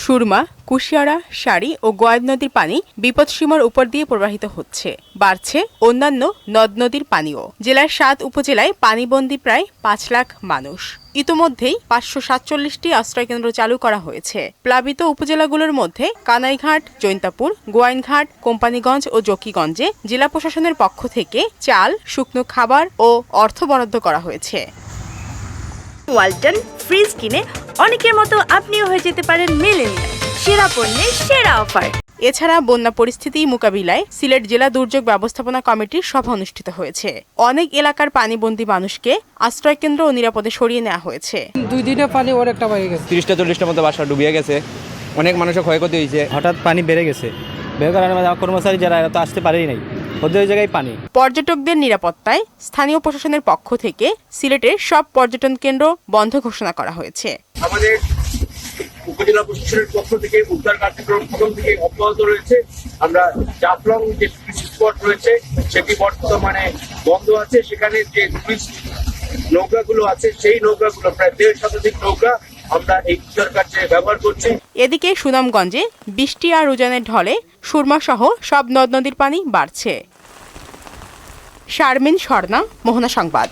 সুরমা, কুশিয়ারা, সারি ও গোয়াইন নদীর পানি বিপদসীমার উপর দিয়ে প্রবাহিত হচ্ছে। বাড়ছে অন্যান্য নদ নদীর পানিও। জেলার ৭ উপজেলায় পানিবন্দী প্রায় ৫ লাখ মানুষ। ইতোমধ্যেই ৫৪৭টি আশ্রয়কেন্দ্র চালু করা হয়েছে। প্লাবিত উপজেলাগুলোর মধ্যে কানাইঘাট, জৈন্তাপুর, গোয়াইনঘাট, কোম্পানীগঞ্জ ও জকিগঞ্জে জেলা প্রশাসনের পক্ষ থেকে চাল, শুকনো খাবার ও অর্থ বরাদ্দ করা হয়েছে। ওয়ালটন ফ্রিজ কিনে অনেকের মতো আপনিও হয়ে যেতে পারেন মিলেনিয়াল। সেরা পণ্যের সেরা অফার। এছাড়া বন্যা পরিস্থিতি মোকাবিলায় সিলেট জেলা দুর্যোগ ব্যবস্থাপনা কমিটির সভা অনুষ্ঠিত হয়েছে। অনেক এলাকার পানিবন্দী মানুষকে আশ্রয়কেন্দ্র ও নিরাপদে সরিয়ে নেওয়া হয়েছে। 2 দিনে পানি অনেকটা বেড়ে গেছে। 30-40টার মতো বাসা ডুবিয়ে গেছে, অনেক মানুষের ক্ষয়ক্ষতি হয়েছে। হঠাৎ পানি বেড়ে গেছে, বের কারণে কর্মচারী যারা এরা তো আসতে পারেই নাই, ওদের ওই জায়গায় পানি। পর্যটকদের নিরাপত্তায় স্থানীয় প্রশাসনের পক্ষ থেকে সিলেটের সব পর্যটন কেন্দ্র বন্ধ ঘোষণা করা হয়েছে। আমাদের উপজেলা প্রশাসনের পক্ষ থেকে উদ্ধার কার্যক্রম প্রথম থেকে অব্যাহত রয়েছে। আমরা জাফলং যে টুরিস্ট স্পট রয়েছে সেটি বর্তমানে বন্ধ আছে। সেখানে যে টুরিস্ট নৌকাগুলো আছে সেই নৌকাগুলো প্রায় 1.5 শতাধিক নৌকা আমরা এই উদ্ধার কার্যে ব্যবহার করছি। এদিকে সুনামগঞ্জে বৃষ্টি আর উজানের ঢলে সুরমা সহ সব নদ নদীর পানি বাড়ছে। শারমিন স্বর্ণা, মোহনা সংবাদ।